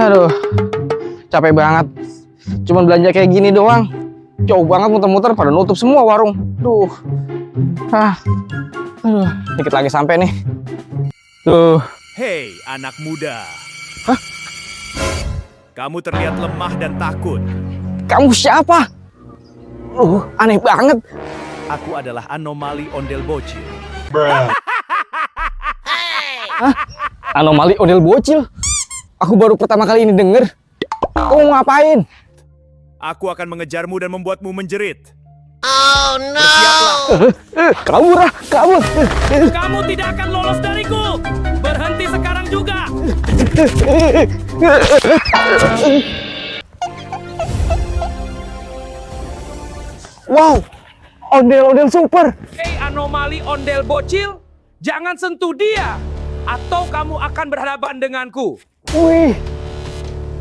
Aduh, capek banget. Cuman belanja kayak gini doang. Jauh banget muter-muter, pada nutup semua warung. Duh. Dikit lagi sampai nih. Tuh. Hei, anak muda. Hah? Kamu terlihat lemah dan takut. Kamu siapa? Aneh banget. Aku adalah anomali ondel bocil. Hah? Anomali ondel bocil? Aku baru pertama kali ini denger. Kamu mau ngapain? Aku akan mengejarmu dan membuatmu menjerit. Oh no! Bersiaplah. Kabur. Kamu tidak akan lolos dariku. Berhenti sekarang juga. Wow, ondel-ondel super. Hei anomali ondel bocil, jangan sentuh dia, atau kamu akan berhadapan denganku. Wih,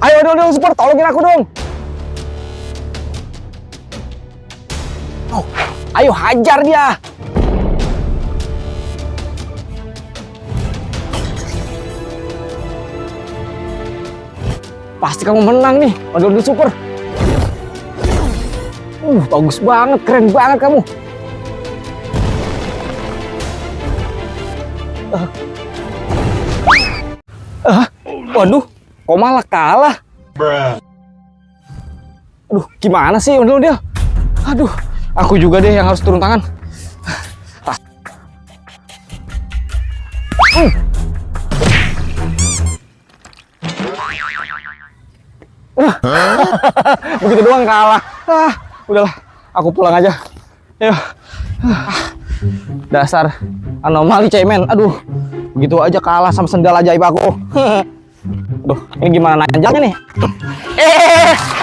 ayo ondel-ondel super, tolongin aku dong. Oh, ayo hajar dia. Pasti kamu menang nih, ondel-ondel super. Bagus banget, keren banget kamu. Waduh, kok malah kalah? Aduh, gimana sih ondel-ondel? Aduh, aku juga deh yang harus turun tangan. Begitu doang kalah. Udahlah, aku pulang aja. Ayo. Dasar anomali cemen. Aduh, begitu aja kalah sama sendal ajaib aku. Aduh, ini gimana nanjaknya nih?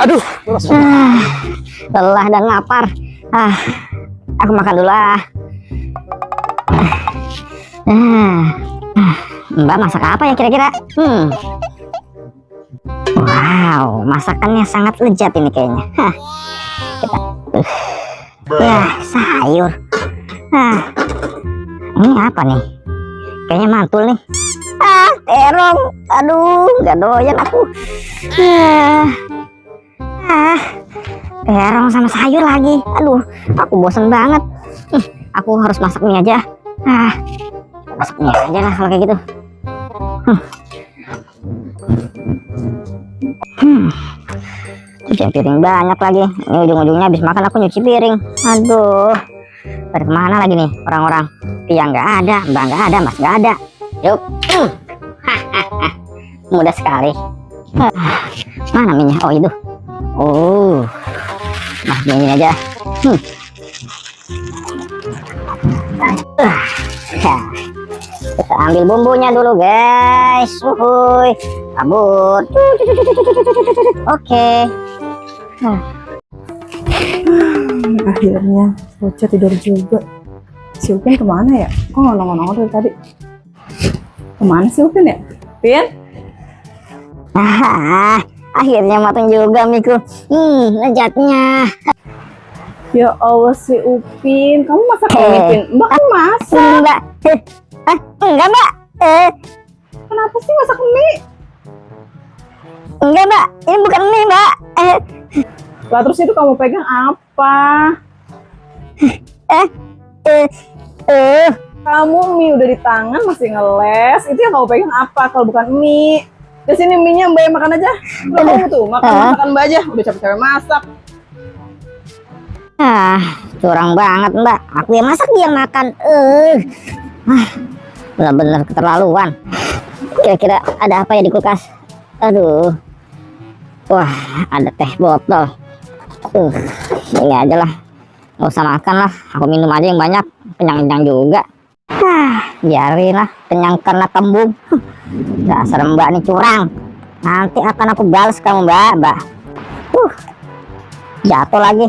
Aduh. Lelah dan lapar. Aku makan dulu Mbak masak apa ya kira-kira? Wow, masakannya sangat lezat ini kayaknya. Sayur. Ini apa nih? Kayaknya mantul nih. Terong. Aduh, nggak doyan aku. Terong sama sayur lagi. Aduh, aku bosen banget. Aku harus masak mie aja. Masak mie aja lah kalau kayak gitu. Cuci piring banyak lagi. Ini ujung-ujungnya habis makan aku nyuci piring. Aduh, dari kemana lagi nih orang-orang? Tiang nggak ada, mbak nggak ada, mas nggak ada. Yuk, mudah sekali. Mana minyak? Oh itu. Oh, nah ini aja. Kita ambil bumbunya dulu guys. Wuhui, kabur. Oke. Akhirnya bocah tidur juga. Si Upin kemana ya? Kok nongol-nongol dari tadi? Kemana si Upin ya? Pin? Akhirnya matang juga miku. Lezatnya. Ya Allah si Upin, kamu masak mie Pin? Mbak kan masak. Enggak. Enggak mbak. Kenapa sih masak mie? Enggak mbak, ini bukan mie mbak. Lah terus itu kamu pegang apa? Kamu mie udah di tangan masih ngeles. Itu yang kamu pegang apa kalau bukan mie? Di sini mie-nya Mbak yang makan aja. Udah kamu tuh makan Mbak aja. Udah capek-capek masak. Curang banget mbak. Aku yang masak dia yang makan. Benar-benar keterlaluan. Kira-kira ada apa ya di kulkas? Aduh. Wah, ada teh botol. Ini aja lah. Nggak usah makan lah. Aku minum aja yang banyak. Kenyang-kenyang juga. Biarin lah. Kenyang karena kembung. Dasar mbak nih curang. Nanti akan aku balas kamu mbak. Jatuh lagi.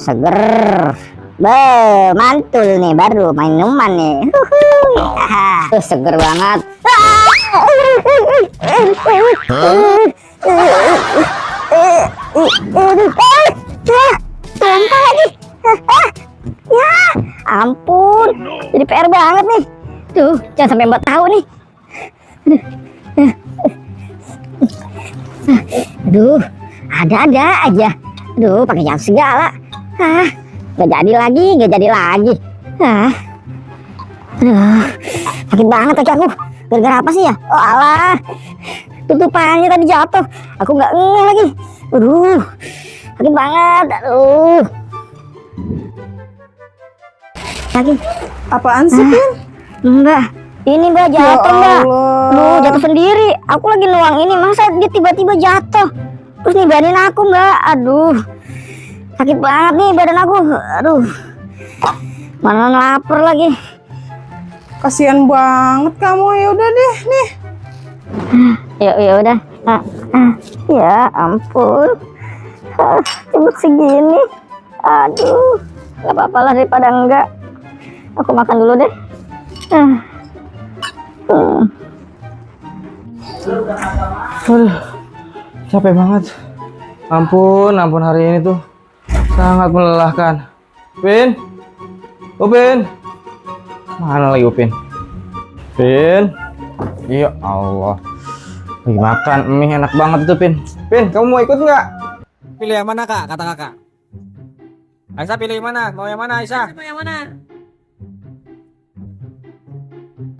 Seger. Mantul nih baru minuman nih. Seger banget. Tumpah lagi. Ya ampun, jadi PR banget nih. Tuh, jangan sampai mbak tahu nih. Aduh, ada-ada aja. Aduh, pakai jam segala. Gak jadi lagi. Aduh, sakit banget kaki aku. Gara-gara apa sih ya? Oh alah, tutupannya tadi jatuh. Aku nggak ngeh lagi. Aduh, sakit banget. Aduh, sakit. Apaan sih, Pin? Mbak, ini Mbak jatuh Mbak. Allah. Aduh, jatuh sendiri. Aku lagi nuang ini, masa dia tiba-tiba jatuh. Terus nibanin aku Mbak. Aduh, sakit banget nih badan aku. Aduh, mana lapar lagi. Kasihan banget kamu. Ya udah deh, nih. Ya udah. Ya ampun. Cepet segini. Aduh, nggak apa-apa lah daripada enggak. Aku makan dulu deh. Aduh, capek banget. Ampun hari ini tuh sangat melelahkan. Upin, Upin, mana lagi Upin? Upin, ya Allah, lagi makan mie enak banget itu Pin. Pin, kamu mau ikut nggak? Pilih yang mana kak? Kata kakak. Aisyah pilih yang mana? Mau yang mana Aisyah? Mau yang mana?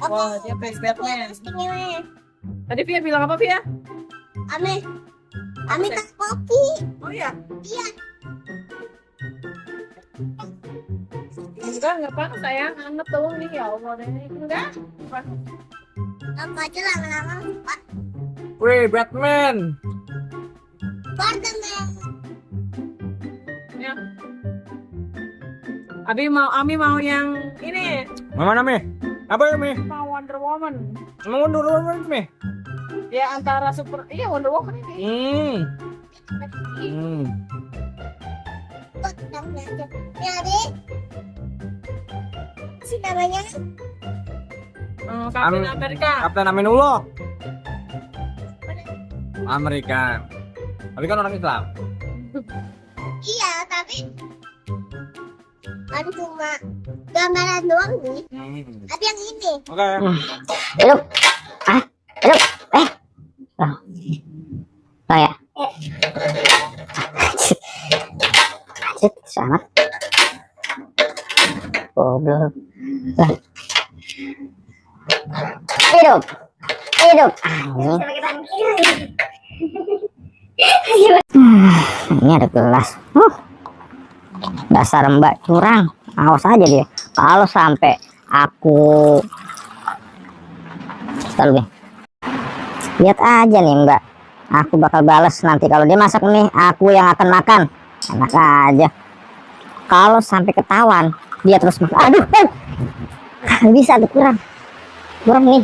Wah, dia face Batman. Tadi Via bilang apa, Via? Ami tak kopi. Oh iya? Iya. Enggak apa sayang. Anget tuh nih, ya Allah deh. Enggak? Apa aja lama-lama lupa. Wih, Batman. Ya. Ami mau yang ini. Mana Mi? Apa Mi? Mau Wonder Woman. Mau dulu Mi? Ya antara super, iya Wonder Woman ini. Si namanya Captain America. Kapten Aminullah. Amerika. Tapi kan orang Islam. iya tapi cuma gambaran doang nih. Tapi yang ini. Oke. Hidup. Hidup. Ya. Anjir, sangat. Goblok. Hidup. Ini ada gelas. Dasar Mbak curang. Awas aja dia. Kalau sampai aku lihat aja nih Mbak. Aku bakal bales nanti kalau dia masak nih. Aku yang akan makan. Enak aja. Kalau sampai ketahuan dia terus makan. Aduh, bisa tuh kurang nih.